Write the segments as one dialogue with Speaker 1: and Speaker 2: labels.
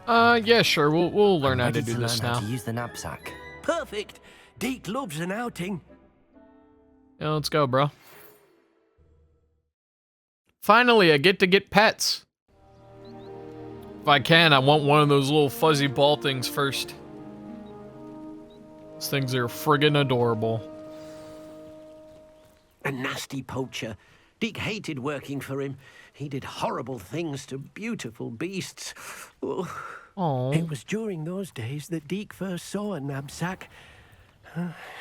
Speaker 1: Yeah, sure. We'll learn how to
Speaker 2: Ready
Speaker 1: do
Speaker 2: to
Speaker 1: this
Speaker 2: learn how
Speaker 1: now.
Speaker 2: to use the knapsack.
Speaker 3: Perfect. Deke loves an outing.
Speaker 1: Yeah, let's go, bro. Finally, I get to get pets. If I can, I want one of those little fuzzy ball things first. These things are friggin' adorable.
Speaker 3: A nasty poacher. Deke hated working for him. He did horrible things to beautiful beasts. Oh.
Speaker 1: Oh.
Speaker 3: It was during those days that Deke first saw a knapsack.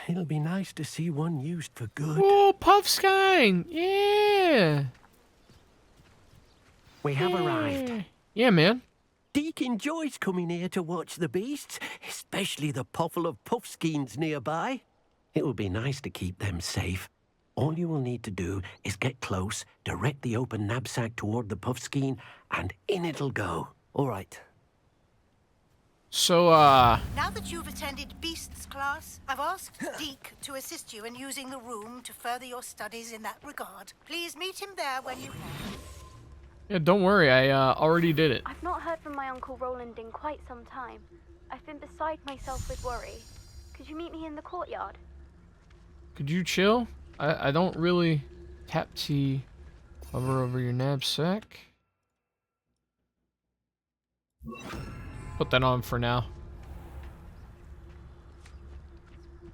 Speaker 3: It'll be nice to see one used for good.
Speaker 1: Oh, Puffskein! Yeah!
Speaker 3: We have arrived.
Speaker 1: Yeah, man.
Speaker 3: Deke enjoys coming here to watch the beasts, especially the puffle of puffskeins nearby. It will be nice to keep them safe. All you will need to do is get close, direct the open knapsack toward the puffskein, and in it'll go.
Speaker 2: All right.
Speaker 1: So,
Speaker 4: Now that you've attended Beasts class, I've asked Deke to assist you in using the room to further your studies in that regard. Please meet him there when you can.
Speaker 1: yeah, don't worry, I already did it.
Speaker 5: I've not heard from my Uncle Roland in quite some time. I've been beside myself with worry. Could you meet me in the courtyard?
Speaker 1: Could you chill? I don't really... Tap T. Hover over your knapsack. Put that on for now.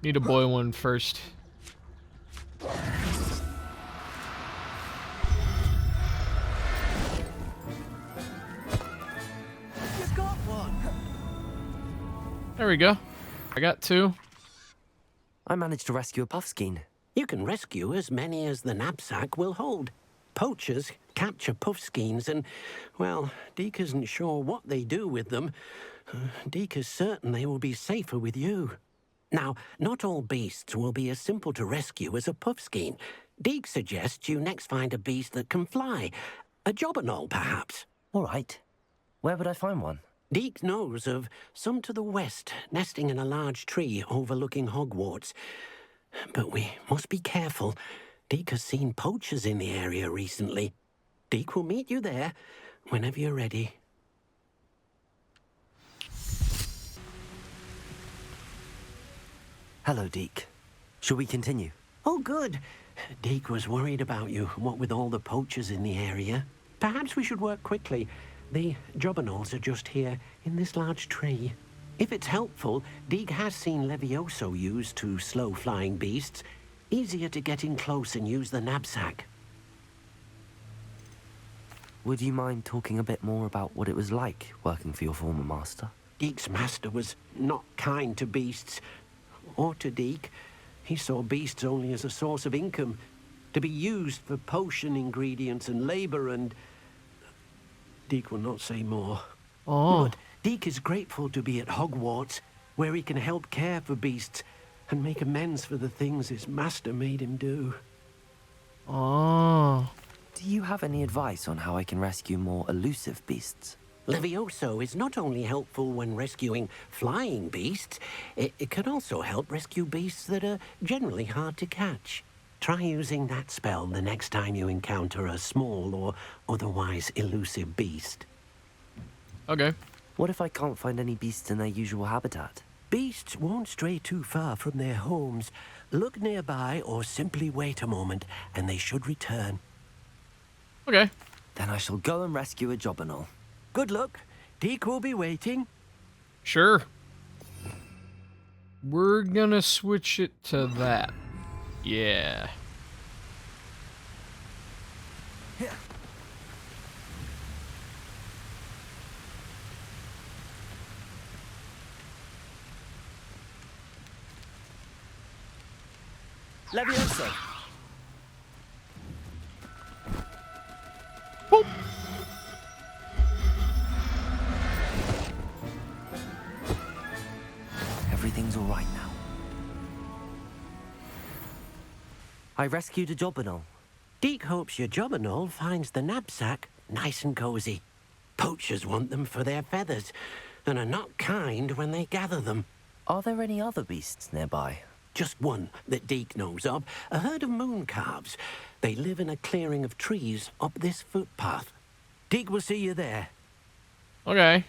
Speaker 1: Need to boil one first.
Speaker 3: You got one.
Speaker 1: There we go. I got two.
Speaker 2: I managed to rescue a puffskein.
Speaker 3: You can rescue as many as the knapsack will hold. Poachers capture puffskeins and, well, Deke isn't sure what they do with them. Deke is certain they will be safer with you. Now, not all beasts will be as simple to rescue as a puffskein. Deke suggests you next find a beast that can fly. A jobberknoll, perhaps.
Speaker 2: All right. Where would I find one?
Speaker 3: Deke knows of some to the west, nesting in a large tree overlooking Hogwarts. But we must be careful. Deke has seen poachers in the area recently. Deke will meet you there whenever you're ready.
Speaker 2: Hello, Deke. Shall we continue?
Speaker 3: Oh, good. Deke was worried about you, what with all the poachers in the area. Perhaps we should work quickly. The jobberknolls are just here, in this large tree. If it's helpful, Deke has seen Levioso used to slow flying beasts. Easier to get in close and use the knapsack.
Speaker 2: Would you mind talking a bit more about what it was like working for your former master?
Speaker 3: Deke's master was not kind to beasts, or to Deke. He saw beasts only as a source of income, to be used for potion ingredients and labor, and... Deke will not say more.
Speaker 1: Oh.
Speaker 3: But Deke is grateful to be at Hogwarts, where he can help care for beasts and make amends for the things his master made him do.
Speaker 1: Oh.
Speaker 2: Do you have any advice on how I can rescue more elusive beasts?
Speaker 3: Levioso is not only helpful when rescuing flying beasts, it can also help rescue beasts that are generally hard to catch. Try using that spell the next time you encounter a small or otherwise elusive beast.
Speaker 1: Okay.
Speaker 2: What if I can't find any beasts in their usual habitat?
Speaker 3: Beasts won't stray too far from their homes. Look nearby or simply wait a moment, and they should return.
Speaker 1: Okay.
Speaker 2: Then I shall go and rescue a jobberknoll.
Speaker 3: Good luck. Deke will be waiting.
Speaker 1: Sure. We're gonna switch it to that. Yeah.
Speaker 2: Levioso!
Speaker 1: Boop.
Speaker 2: Everything's all right now. I rescued a jobberknoll.
Speaker 3: Deke hopes your jobberknoll finds the knapsack nice and cozy. Poachers want them for their feathers, and are not kind when they gather them.
Speaker 2: Are there any other beasts nearby?
Speaker 3: Just one that Deke knows of, a herd of moon calves. They live in a clearing of trees up this footpath. Deke will see you there.
Speaker 1: Okay.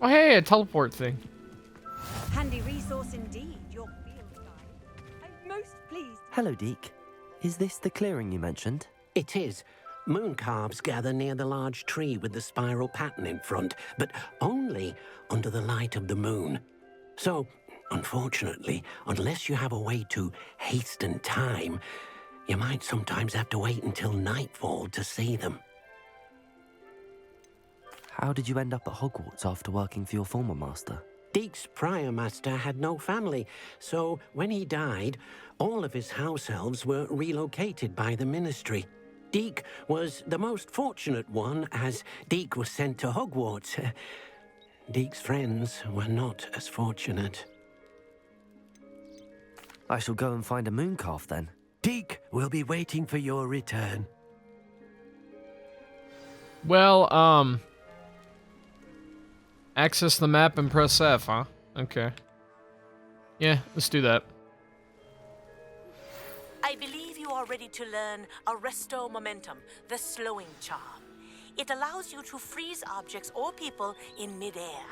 Speaker 1: Oh, hey, a teleport thing.
Speaker 6: Handy resource indeed, your field guide. I'm most pleased.
Speaker 2: Hello, Deke. Is this the clearing you mentioned?
Speaker 3: It is. Moon calves gather near the large tree with the spiral pattern in front, but only under the light of the moon. So, unfortunately, unless you have a way to hasten time, you might sometimes have to wait until nightfall to see them.
Speaker 2: How did you end up at Hogwarts after working for your former master?
Speaker 3: Deke's prior master had no family, so when he died, all of his house elves were relocated by the ministry. Deke was the most fortunate one, as Deke was sent to Hogwarts. Deke's friends were not as fortunate.
Speaker 2: I shall go and find a moon calf then.
Speaker 3: Deke will be waiting for your return.
Speaker 1: Well, access the map and press F, huh? Okay. Yeah, let's do that.
Speaker 7: I believe you are ready to learn Arresto Momentum, the slowing charm. It allows you to freeze objects or people in midair.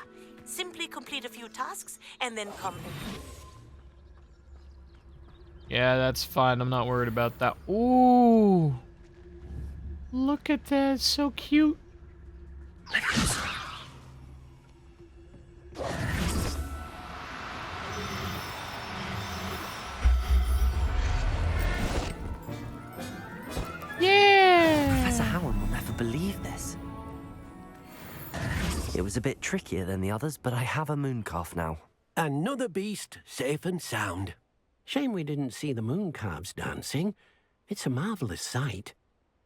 Speaker 7: Simply complete a few tasks and then come back.
Speaker 1: Yeah, that's fine. I'm not worried about that. Ooh. Look at that. It's so cute. Yeah.
Speaker 2: Professor Howard will never believe this. It was a bit trickier than the others, but I have a moon calf now.
Speaker 3: Another beast, safe and sound. Shame we didn't see the moon calves dancing. It's a marvelous sight.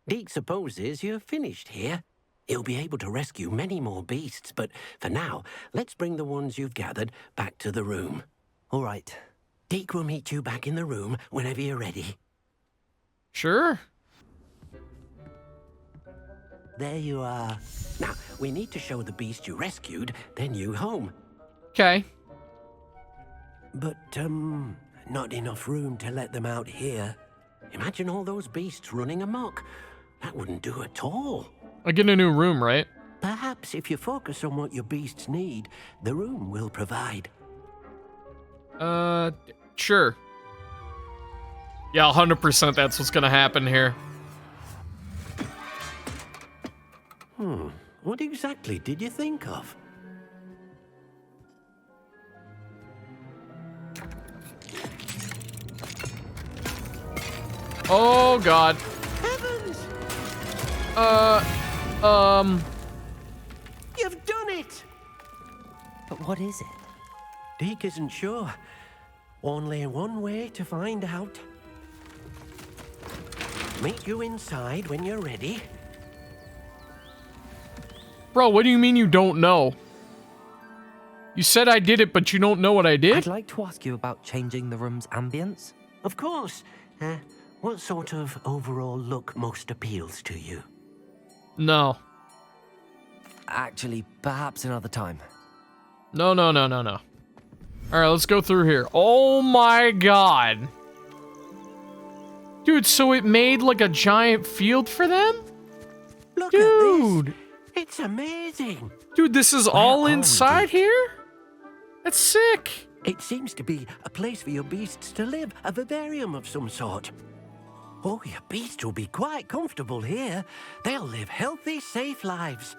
Speaker 3: Deke supposes you're finished here. He'll be able to rescue many more beasts, but for now, let's bring the ones you've gathered back to the room.
Speaker 2: All right.
Speaker 3: Deke will meet you back in the room whenever you're ready.
Speaker 1: Sure.
Speaker 3: There you are. Now, we need to show the beast you rescued their new home.
Speaker 1: Okay.
Speaker 3: But, not enough room to let them out here. Imagine all those beasts running amok. That wouldn't do at all.
Speaker 1: I get a new room, right?
Speaker 3: Perhaps if you focus on what your beasts need, the room will provide.
Speaker 1: Sure. Yeah, 100% that's what's gonna happen here.
Speaker 3: What exactly did you think of?
Speaker 1: Oh, God.
Speaker 3: Heavens! You've done it!
Speaker 2: But what is it?
Speaker 3: Deke isn't sure. Only one way to find out. Meet you inside when you're ready.
Speaker 1: Bro, what do you mean you don't know? You said I did it, but you don't know what I did?
Speaker 2: I'd like to ask you about changing the room's ambience.
Speaker 3: Of course. What sort of overall look most appeals to you?
Speaker 1: No.
Speaker 2: Actually, perhaps another time.
Speaker 1: No. Alright, let's go through here. Oh my God. Dude, so it made like a giant field for them?
Speaker 3: Look
Speaker 1: Dude.
Speaker 3: at this. It's amazing.
Speaker 1: Dude, this is all inside here? That's sick.
Speaker 3: It seems to be a place for your beasts to live, a vivarium of some sort. Oh, your beasts will be quite comfortable here. They'll live healthy, safe lives.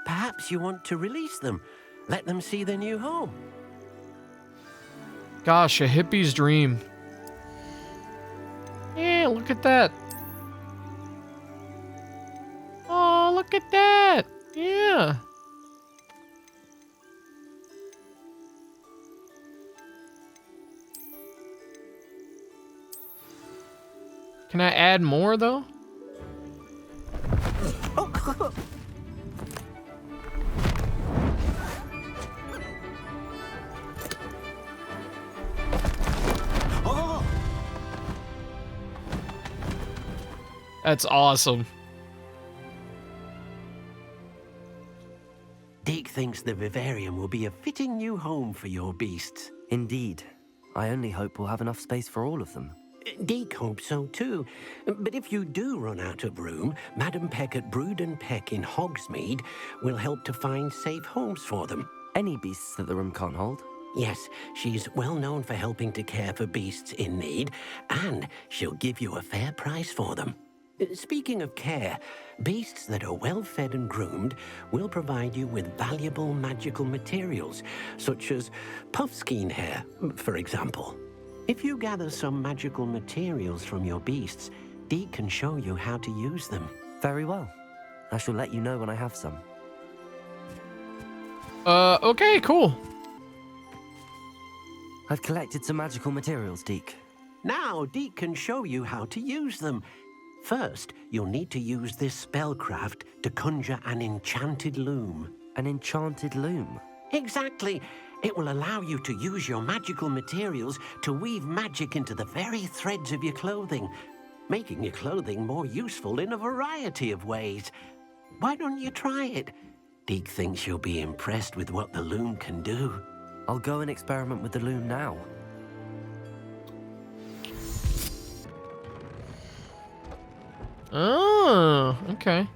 Speaker 3: Perhaps you want to release them, let them see their new home.
Speaker 1: Gosh, a hippie's dream. Yeah, look at that. Oh, look at that. Yeah. Can I add more, though? That's awesome.
Speaker 3: Deke thinks the vivarium will be a fitting new home for your beasts.
Speaker 2: Indeed. I only hope we'll have enough space for all of them.
Speaker 3: Deke hopes so too. But if you do run out of room, Madam Peck at Brood and Peck in Hogsmeade will help to find safe homes for them.
Speaker 2: Any beasts that the room can't hold?
Speaker 3: Yes, she's well known for helping to care for beasts in need, and she'll give you a fair price for them. Speaking of care, beasts that are well fed and groomed will provide you with valuable magical materials, such as puffskein hair, for example. If you gather some magical materials from your beasts, Dee can show you how to use them.
Speaker 2: Very well. I shall let you know when I have some.
Speaker 1: Okay, cool.
Speaker 2: I've collected some magical materials, Deke.
Speaker 3: Now, Deke can show you how to use them. First, you'll need to use this spellcraft to conjure an enchanted loom.
Speaker 2: An enchanted loom?
Speaker 3: Exactly. It will allow you to use your magical materials to weave magic into the very threads of your clothing, making your clothing more useful in a variety of ways. Why don't you try it? Deke thinks you'll be impressed with what the loom can do.
Speaker 2: I'll go and experiment with the loom now.
Speaker 1: Oh, okay.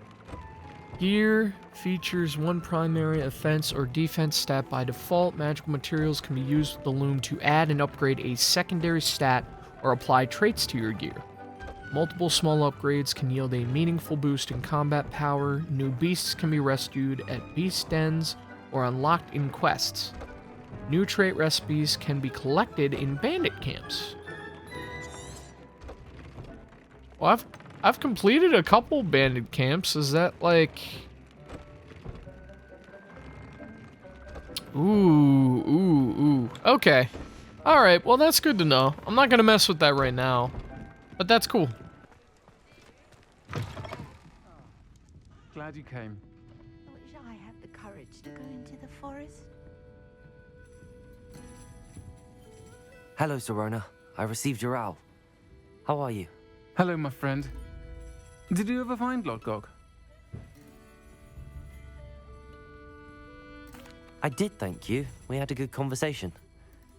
Speaker 1: Gear features one primary offense or defense stat by default. Magical materials can be used with the loom to add and upgrade a secondary stat or apply traits to your gear. Multiple small upgrades can yield a meaningful boost in combat power. New beasts can be rescued at beast dens or unlocked in quests. New trait recipes can be collected in bandit camps. Well, I've completed a couple bandit camps. Is that like... Ooh. Okay. Alright, well that's good to know. I'm not gonna mess with that right now. But that's cool.
Speaker 8: Glad you came.
Speaker 6: I wish I had the courage to go into the forest.
Speaker 2: Hello, Sirona. I received your owl. How are you?
Speaker 8: Hello, my friend. Did you ever find Lodgok?
Speaker 2: I did, thank you. We had a good conversation.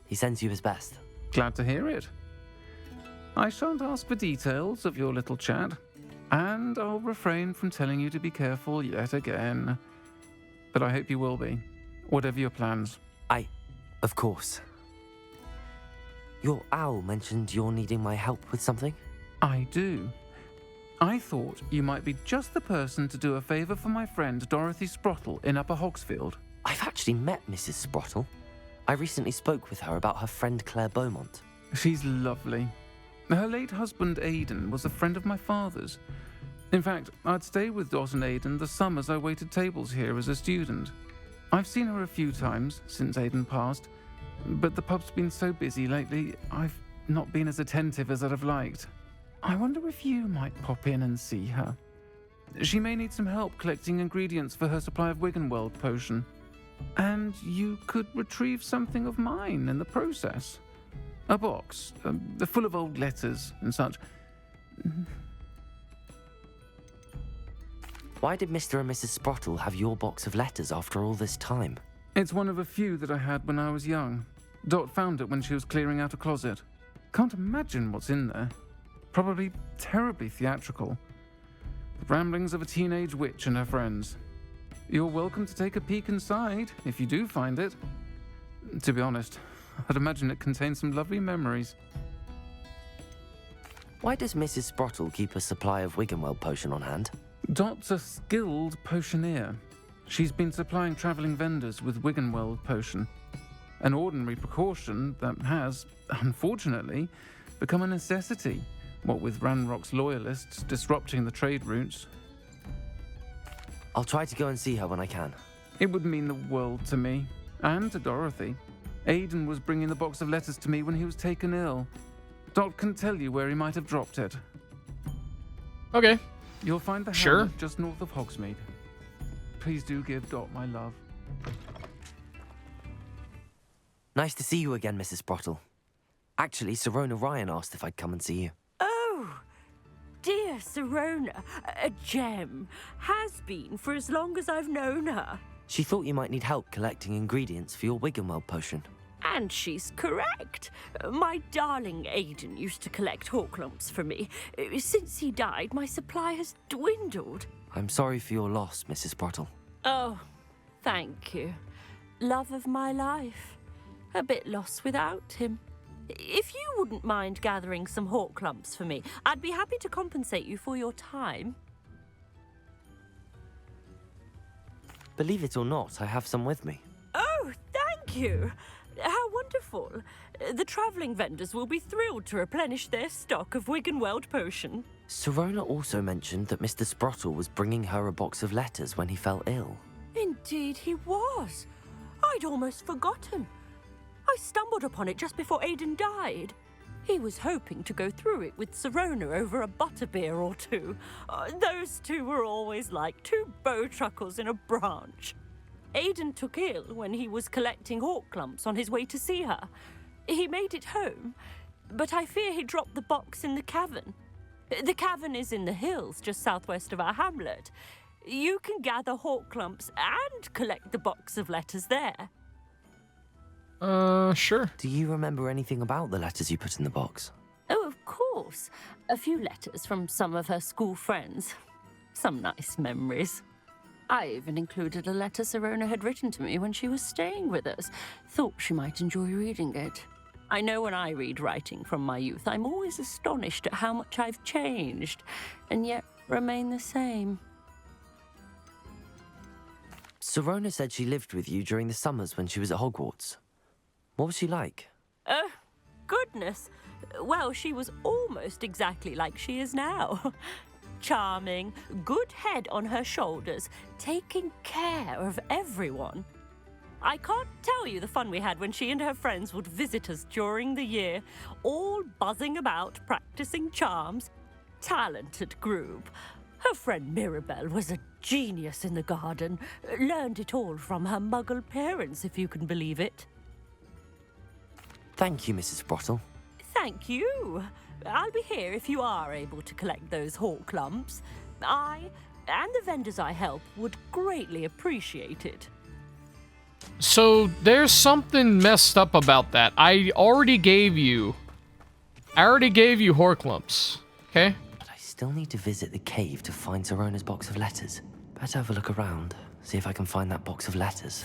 Speaker 2: He sends you his best.
Speaker 8: Glad to hear it. I shan't ask for details of your little chat, and I'll refrain from telling you to be careful yet again. But I hope you will be, whatever your plans.
Speaker 2: Of course. Your owl mentioned you're needing my help with something?
Speaker 8: I do. I thought you might be just the person to do a favour for my friend Dorothy Sprottle in Upper Hogsfield.
Speaker 2: I've actually met Mrs. Sprottle. I recently spoke with her about her friend Claire Beaumont.
Speaker 8: She's lovely. Her late husband Aidan was a friend of my father's. In fact, I'd stay with Dot and Aidan the summers I waited tables here as a student. I've seen her a few times since Aidan passed, but the pub's been so busy lately, I've not been as attentive as I'd have liked. I wonder if you might pop in and see her. She may need some help collecting ingredients for her supply of Wiggenweld potion. And you could retrieve something of mine in the process. A box, full of old letters and such.
Speaker 2: Why did Mr. and Mrs. Sprottle have your box of letters after all this time?
Speaker 8: It's one of a few that I had when I was young. Dot found it when she was clearing out a closet. Can't imagine what's in there. Probably terribly theatrical. The ramblings of a teenage witch and her friends. You're welcome to take a peek inside, if you do find it. To be honest, I'd imagine it contains some lovely memories.
Speaker 2: Why does Mrs. Sprottle keep a supply of Wiggenweld potion on hand?
Speaker 8: Dot's a skilled potioneer. She's been supplying travelling vendors with Wiggenweld potion. An ordinary precaution that has, unfortunately, become a necessity, what with Ranrock's loyalists disrupting the trade routes.
Speaker 2: I'll try to go and see her when I can.
Speaker 8: It would mean the world to me, and to Dorothy. Aidan was bringing the box of letters to me when he was taken ill. Dot can tell you where he might have dropped it.
Speaker 1: Okay.
Speaker 8: You'll find the
Speaker 1: Sure.
Speaker 8: hamlet just north of Hogsmeade. Please do give Dot my love.
Speaker 2: Nice to see you again, Mrs. Sprottle. Actually, Sirona Ryan asked if I'd come and see you.
Speaker 9: Oh, dear Sirona, a gem. Has been for as long as I've known her.
Speaker 2: She thought you might need help collecting ingredients for your Wiggenweld potion.
Speaker 9: And she's correct. My darling Aidan used to collect hawk lumps for me. Since he died, my supply has dwindled.
Speaker 2: I'm sorry for your loss, Mrs. Sprottle.
Speaker 9: Oh, thank you. love of my life. A bit lost without him. If you wouldn't mind gathering some hawk lumps for me, I'd be happy to compensate you for your time.
Speaker 2: Believe it or not, I have some with me.
Speaker 9: Oh, thank you. How wonderful. The travelling vendors will be thrilled to replenish their stock of Wiggenweld potion.
Speaker 2: Sirona also mentioned that Mr. Sprottle was bringing her a box of letters when he fell ill.
Speaker 9: Indeed he was. I'd almost forgotten. I stumbled upon it just before Aidan died. He was hoping to go through it with Sirona over a butterbeer or two. Those two were always like two bowtruckles in a branch. Aidan took ill when he was collecting hawk lumps on his way to see her. He made it home, but I fear he dropped the box in the cavern. The cavern is in the hills just southwest of our hamlet. You can gather hawk lumps and collect the box of letters there.
Speaker 1: Sure.
Speaker 2: Do you remember anything about the letters you put in the box?
Speaker 9: Oh, of course. A few letters from some of her school friends. Some nice memories. I even included a letter Sirona had written to me when she was staying with us. Thought she might enjoy reading it. I know when I read writing from my youth, I'm always astonished at how much I've changed, and yet remain the same.
Speaker 2: Sirona said she lived with you during the summers when she was at Hogwarts. What was she like?
Speaker 9: Oh, goodness. Well, she was almost exactly like she is now. Charming, good head on her shoulders, taking care of everyone. I can't tell you the fun we had when she and her friends would visit us during the year, all buzzing about, practicing charms. Talented group. Her friend Mirabelle was a genius in the garden. Learned it all from her muggle parents, if you can believe it.
Speaker 2: Thank you, Mrs. Sprottle.
Speaker 9: Thank you. I'll be here if you are able to collect those hawk lumps. I, and the vendors I help, would greatly appreciate it.
Speaker 1: So there's something messed up about that. I already gave you Horklumps, okay?
Speaker 2: But I still need to visit the cave to find Sirona's box of letters. Better have a look around, see if I can find that box of letters.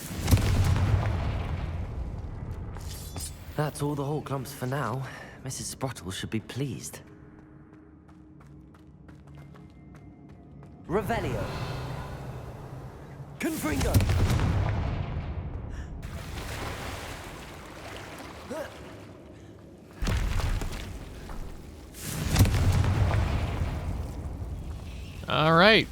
Speaker 2: That's all the Horklumps for now. Mrs. Sprottle should be pleased. Revelio. Confringo.
Speaker 1: All right.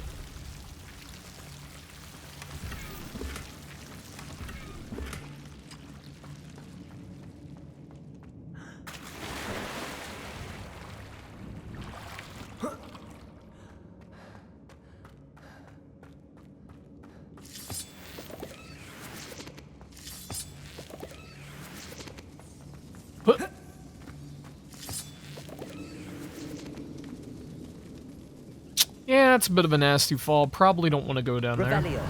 Speaker 1: Yeah, that's a bit of a nasty fall. Probably don't want to go down there.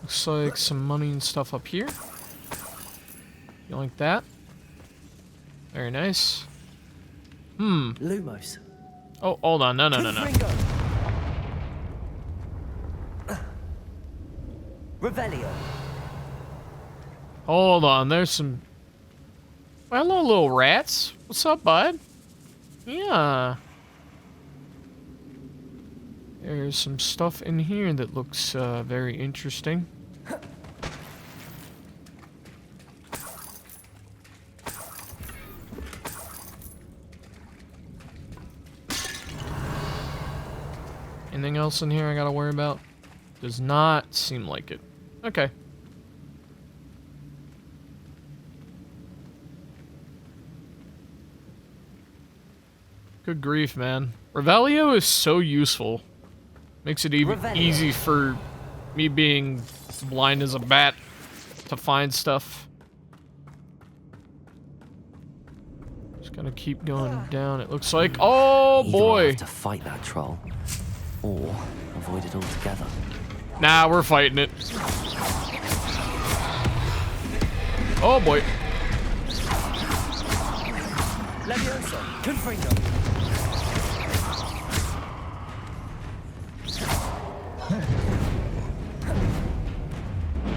Speaker 1: Looks like some money and stuff up here. You like that? Very nice.
Speaker 2: Lumos.
Speaker 1: Oh, hold on. No.
Speaker 2: Revelio.
Speaker 1: Hold on. There's some... Well, hello, little rats. What's up, bud? Yeah. There's some stuff in here that looks very interesting. Anything else in here I gotta worry about? Does not seem like it. Okay. Good grief, man. Revelio is so useful. Makes it even easy for me being blind as a bat to find stuff. Just gonna keep going down. It looks like, oh boy!
Speaker 2: Either I have to fight that troll, or avoid it altogether.
Speaker 1: Nah, we're fighting it. Oh boy!
Speaker 2: Leviosa, Confringo.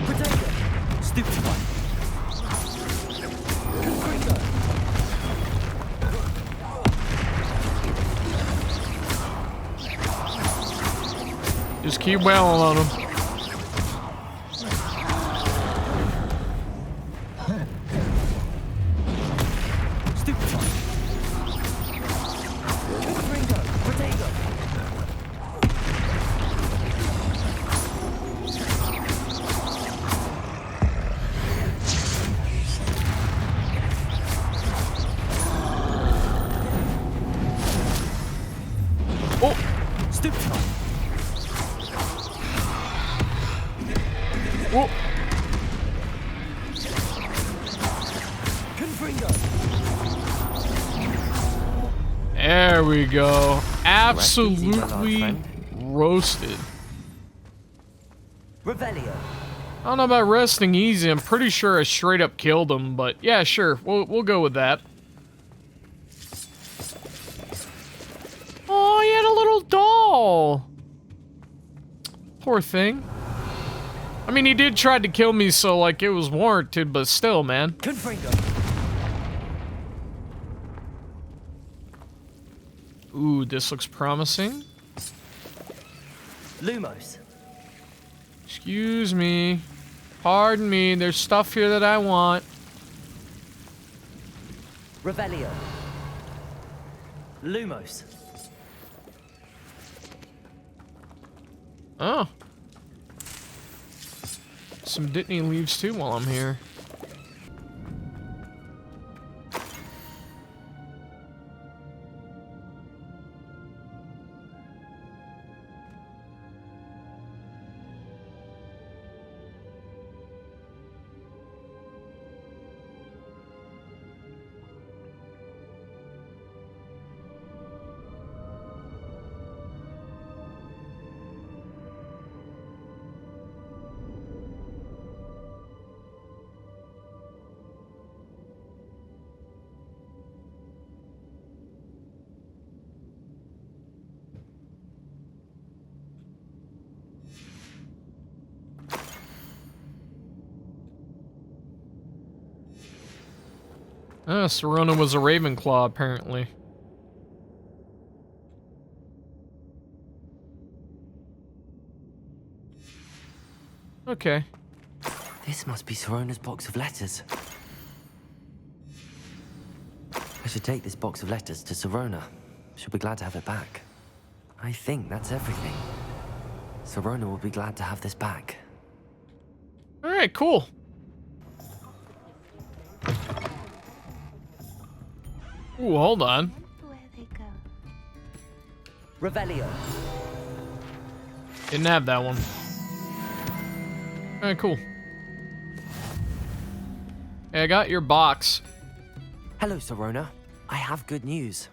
Speaker 2: Protect. Stupid one. Confringo.
Speaker 1: Just keep wailing on him.
Speaker 2: Stupid one. Confringo. Protego.
Speaker 1: Oh!
Speaker 2: Stupid one.
Speaker 1: Oh!
Speaker 2: Confringo.
Speaker 1: There we go.
Speaker 2: easy, my
Speaker 1: Absolutely
Speaker 2: large friend.
Speaker 1: roasted.
Speaker 2: Revelio.
Speaker 1: I don't know about resting easy. I'm pretty sure I straight up killed him, but yeah, sure. We'll go with that. Oh, he had a little doll. Poor thing. I mean, he did try to kill me, so like it was warranted, but still, man.
Speaker 2: Confringo.
Speaker 1: Ooh, this looks promising.
Speaker 2: Lumos.
Speaker 1: Excuse me. Pardon me. There's stuff here that I want.
Speaker 2: Revelio. Lumos.
Speaker 1: Oh. Some Dittany leaves too while I'm here. Serona was a Ravenclaw, apparently. Okay.
Speaker 2: This must be Serona's box of letters. I should take this box of letters to Serona. She'll be glad to have it back. I think that's everything. Serona will be glad to have this back.
Speaker 1: Alright, cool. Ooh, hold on.
Speaker 5: Where they go.
Speaker 2: Revelio.
Speaker 1: Didn't have that one. Alright, cool. Hey, I got your box.
Speaker 2: Hello, Serona. I have good news.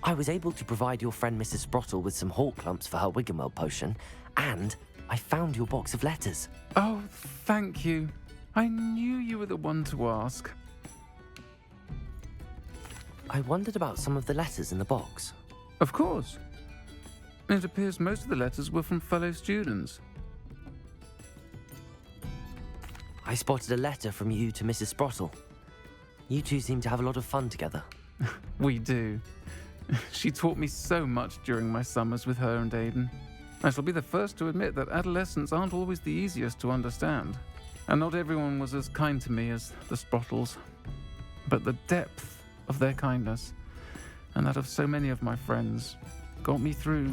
Speaker 2: I was able to provide your friend Mrs. Sprottle with some hawk clumps for her Wiggenweld potion, and I found your box of letters.
Speaker 8: Oh, thank you. I knew you were the one to ask.
Speaker 2: I wondered about some of the letters in the box.
Speaker 8: Of course. It appears most of the letters were from fellow students.
Speaker 2: I spotted a letter from you to Mrs. Sprottle. You two seem to have a lot of fun together.
Speaker 8: We do. She taught me so much during my summers with her and Aiden. I shall be the first to admit that adolescents aren't always the easiest to understand. And not everyone was as kind to me as the Sprottles. But the depth of their kindness, and that of so many of my friends, got me through...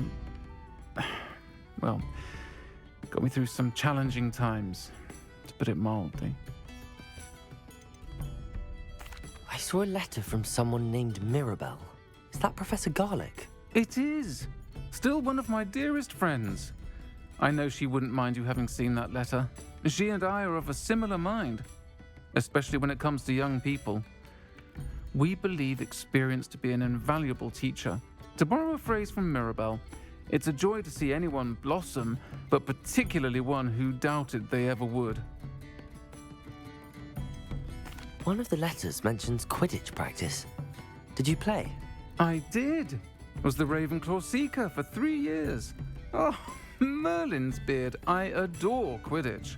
Speaker 8: well, got me through some challenging times, to put it mildly.
Speaker 2: I saw a letter from someone named Mirabelle. Is that Professor Garlick?
Speaker 8: It is! Still one of my dearest friends. I know she wouldn't mind you having seen that letter. She and I are of a similar mind, especially when it comes to young people. We believe experience to be an invaluable teacher. To borrow a phrase from Mirabelle, it's a joy to see anyone blossom, but particularly one who doubted they ever would.
Speaker 2: One of the letters mentions Quidditch practice. Did you play?
Speaker 8: I did. Was the Ravenclaw Seeker for 3 years. Oh, Merlin's beard. I adore Quidditch.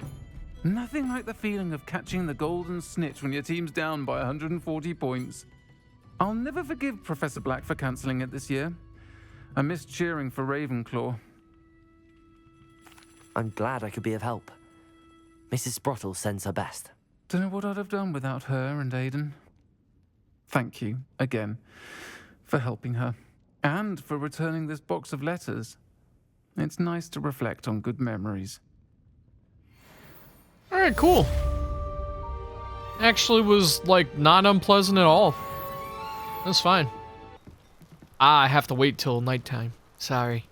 Speaker 8: Nothing like the feeling of catching the golden snitch when your team's down by 140 points. I'll never forgive Professor Black for cancelling it this year. I missed cheering for Ravenclaw.
Speaker 2: I'm glad I could be of help. Mrs. Sprottle sends her best.
Speaker 8: Don't know what I'd have done without her and Aiden. Thank you, again, for helping her, and for returning this box of letters. It's nice to reflect on good memories.
Speaker 1: Alright, cool. Actually was, like, not unpleasant at all. That's fine. I have to wait till nighttime. Sorry.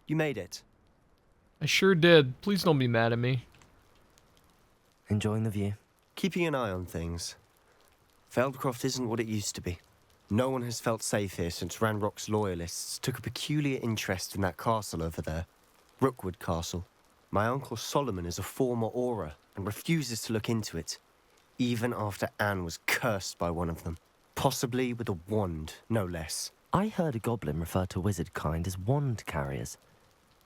Speaker 10: You made it.
Speaker 1: I sure did. Please don't be mad at me.
Speaker 2: Enjoying the view?
Speaker 10: Keeping an eye on things. Feldcroft isn't what it used to be. No one has felt safe here since Ranrock's loyalists took a peculiar interest in that castle over there. Rookwood Castle. My uncle Solomon is a former Auror and refuses to look into it, even after Anne was cursed by one of them. Possibly with a wand, no less.
Speaker 2: I heard a goblin refer to wizard kind as wand carriers.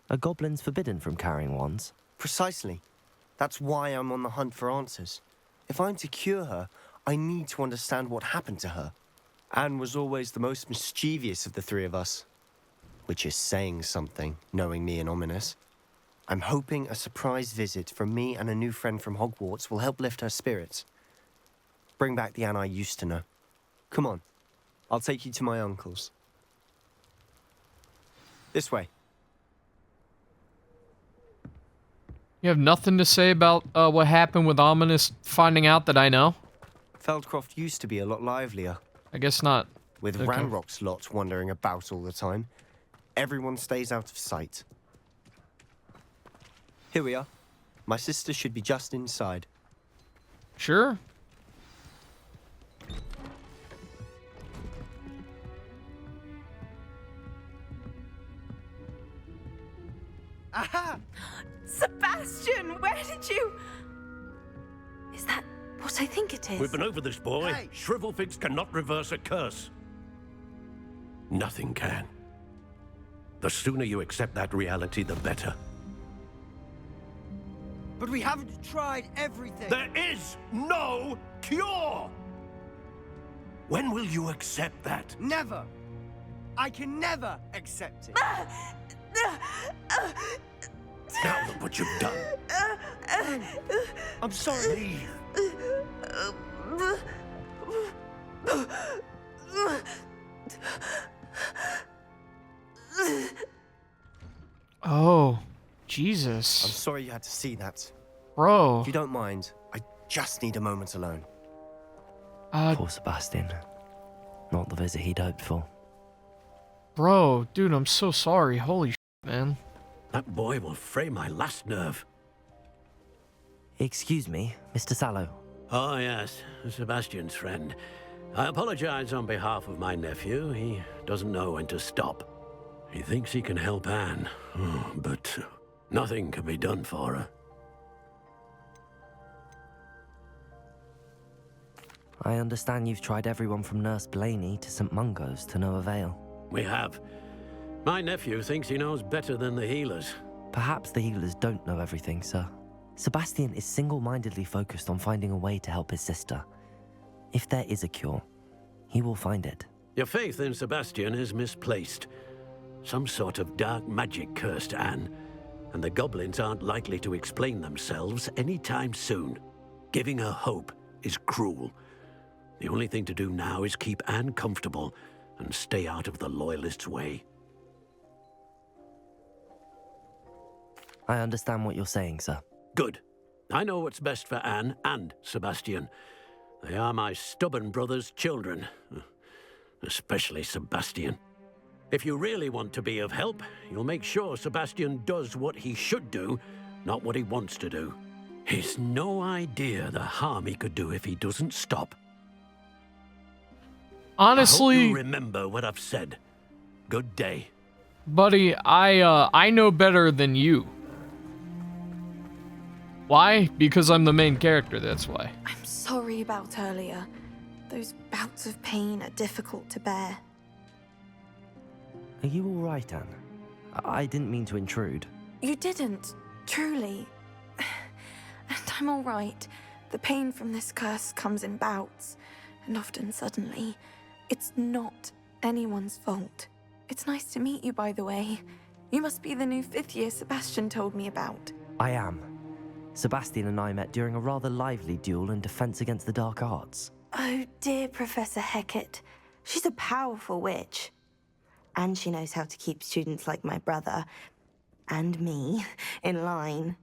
Speaker 2: Are goblins forbidden from carrying wands?
Speaker 10: Precisely. That's why I'm on the hunt for answers. If I'm to cure her, I need to understand what happened to her. Anne was always the most mischievous of the three of us. Which is saying something, knowing me and Ominous. I'm hoping a surprise visit from me and a new friend from Hogwarts will help lift her spirits. Bring back the Anne I used to know. Come on, I'll take you to my uncle's. This way.
Speaker 1: You have nothing to say about what happened with Ominous finding out that I know?
Speaker 10: Feldcroft used to be a lot livelier.
Speaker 1: I guess not.
Speaker 10: With
Speaker 1: Okay.
Speaker 10: Ranrock's lot wandering about all the time. Everyone stays out of sight. Here we are. My sister should be just inside.
Speaker 1: Sure.
Speaker 6: Aha! Sebastian, where did you... Is that what I think it is?
Speaker 11: We've been over this, boy. Hey. Shrivelfigs cannot reverse a curse. Nothing can. The sooner you accept that reality, the better.
Speaker 12: But we haven't tried everything.
Speaker 11: There is no cure! When will you accept that?
Speaker 12: Never. I can never accept it.
Speaker 11: Now look what you've done.
Speaker 12: I'm sorry.
Speaker 1: Oh, Jesus.
Speaker 10: I'm sorry you had to see that.
Speaker 1: Bro.
Speaker 10: If you don't mind, I just need a moment alone.
Speaker 2: Poor Sebastian. Not the visit he'd hoped for.
Speaker 1: Bro, dude, I'm so sorry. Holy shit, man.
Speaker 11: That boy will fray my last nerve.
Speaker 2: Excuse me, Mr. Sallow.
Speaker 11: Oh, yes, Sebastian's friend. I apologize on behalf of my nephew. He doesn't know when to stop. He thinks he can help Anne, but nothing can be done for her.
Speaker 2: I understand you've tried everyone from Nurse Blaney to St. Mungo's to no avail.
Speaker 11: We have. My nephew thinks he knows better than the healers.
Speaker 2: Perhaps the healers don't know everything, sir. Sebastian is single-mindedly focused on finding a way to help his sister. If there is a cure, he will find it.
Speaker 11: Your faith in Sebastian is misplaced. Some sort of dark magic cursed Anne, and the goblins aren't likely to explain themselves anytime soon. Giving her hope is cruel. The only thing to do now is keep Anne comfortable and stay out of the Loyalists' way.
Speaker 2: I understand what you're saying, sir.
Speaker 11: Good. I know what's best for Anne and Sebastian. They are my stubborn brother's children. Especially Sebastian. If you really want to be of help, you'll make sure Sebastian does what he should do, not what he wants to do. He's no idea the harm he could do if he doesn't stop.
Speaker 1: Honestly,
Speaker 11: I hope you remember what I've said. Good day.
Speaker 1: Buddy, I know better than you. Why? Because I'm the main character, that's why.
Speaker 13: I'm sorry about earlier. Those bouts of pain are difficult to bear.
Speaker 2: Are you all right, Anne? I didn't mean to intrude.
Speaker 13: You didn't, truly. I'm all right. The pain from this curse comes in bouts, and often suddenly. It's not anyone's fault. It's nice to meet you, by the way. You must be the new 5th year Sebastian told me about.
Speaker 2: I am. Sebastian and I met during a rather lively duel in Defense Against the Dark Arts.
Speaker 14: Oh dear, Professor Hecat. She's a powerful witch. And she knows how to keep students like my brother, and me, in line.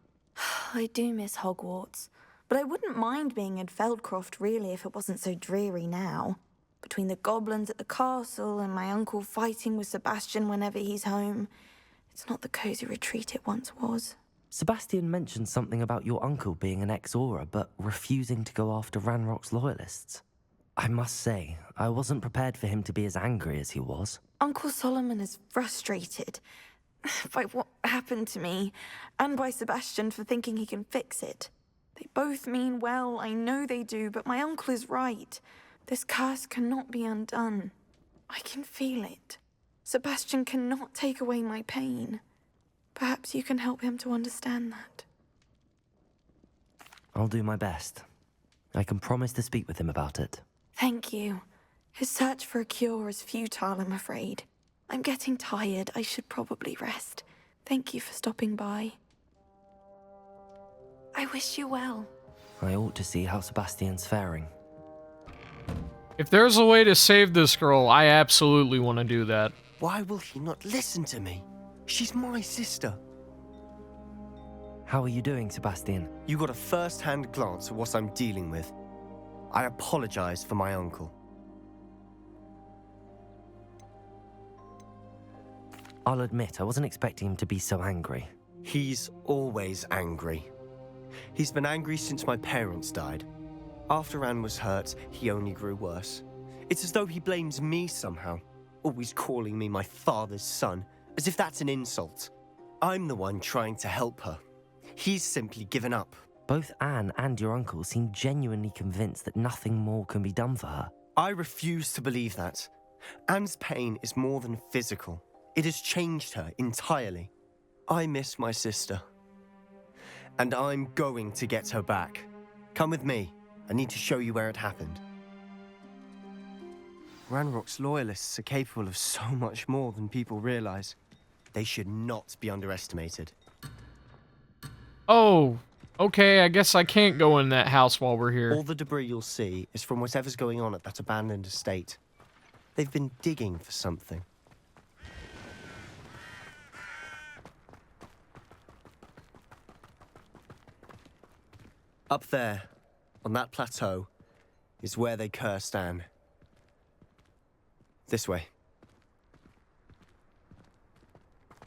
Speaker 13: I do miss Hogwarts, but I wouldn't mind being in Feldcroft really if it wasn't so dreary now. Between the goblins at the castle and my uncle fighting with Sebastian whenever he's home, it's not the cozy retreat it once was.
Speaker 2: Sebastian mentioned something about your uncle being an ex-Auror, but refusing to go after Ranrock's loyalists. I must say, I wasn't prepared for him to be as angry as he was.
Speaker 13: Uncle Solomon is frustrated by what happened to me, and by Sebastian for thinking he can fix it. They both mean well, I know they do, but my uncle is right. This curse cannot be undone. I can feel it. Sebastian cannot take away my pain. Perhaps you can help him to understand that.
Speaker 2: I'll do my best. I can promise to speak with him about it.
Speaker 13: Thank you. His search for a cure is futile, I'm afraid. I'm getting tired. I should probably rest. Thank you for stopping by. I wish you well.
Speaker 2: I ought to see how Sebastian's faring.
Speaker 1: If there's a way to save this girl, I absolutely want to do that.
Speaker 10: Why will he not listen to me? She's my sister.
Speaker 2: How are you doing, Sebastian?
Speaker 10: You got a first-hand glance at what I'm dealing with. I apologize for my uncle.
Speaker 2: I'll admit, I wasn't expecting him to be so angry.
Speaker 10: He's always angry. He's been angry since my parents died. After Anne was hurt, he only grew worse. It's as though he blames me somehow, always calling me my father's son, as if that's an insult. I'm the one trying to help her. He's simply given up.
Speaker 2: Both Anne and your uncle seem genuinely convinced that nothing more can be done for her.
Speaker 10: I refuse to believe that. Anne's pain is more than physical. It has changed her entirely. I miss my sister. And I'm going to get her back. Come with me. I need to show you where it happened. Ranrock's loyalists are capable of so much more than people realize. They should not be underestimated.
Speaker 1: Oh, okay, I guess I can't go in that house while we're here.
Speaker 10: All the debris you'll see is from whatever's going on at that abandoned estate. They've been digging for something. Up there, on that plateau, is where they cursed Anne. This way.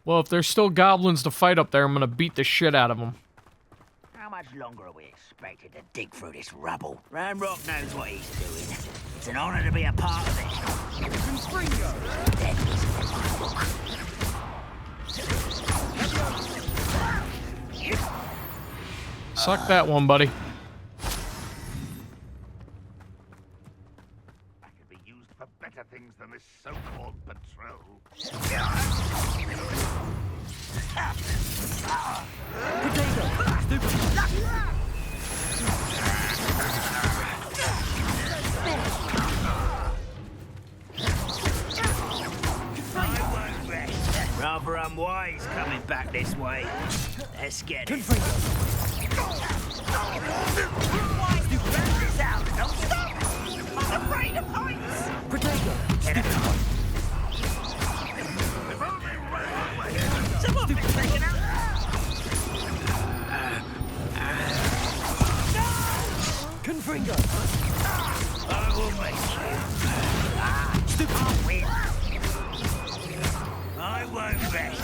Speaker 1: Well, if there's still goblins to fight up there, I'm gonna beat the shit out of them.
Speaker 15: How much longer are we expected to dig through this rubble? Ranrock knows what he's doing. It's an honor to be a part of it.
Speaker 1: Suck that one, buddy.
Speaker 16: That could be used for better things than this so-called patrol.
Speaker 15: Rather unwise coming back this way. Let's get it.
Speaker 7: I'm afraid of heights! Someone been taken out!
Speaker 10: Confringo!
Speaker 15: I will make you. I'll win. I won't rest.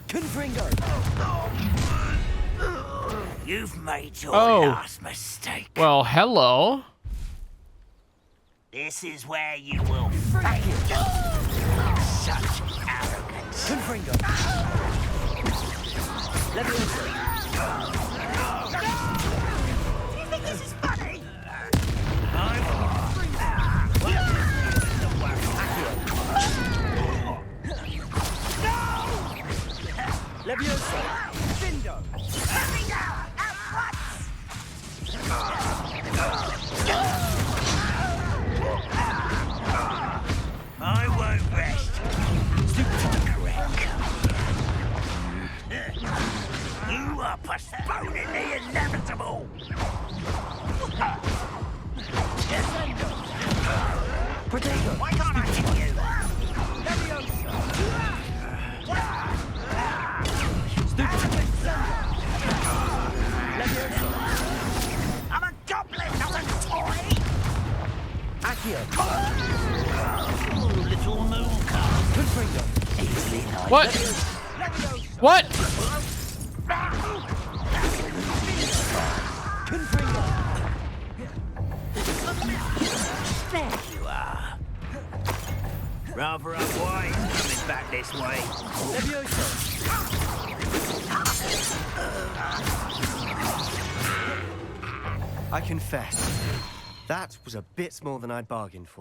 Speaker 10: Confringo!
Speaker 15: You've made your
Speaker 1: Oh.
Speaker 15: last mistake.
Speaker 1: Well, hello.
Speaker 15: This is where you will fail. Such arrogance.
Speaker 10: Confringo! Let me in.
Speaker 7: Do you think this is funny?
Speaker 1: What? What?
Speaker 15: There you are. Rather unwise coming back this way.
Speaker 10: I confess, that was a bit more than I'd bargained for.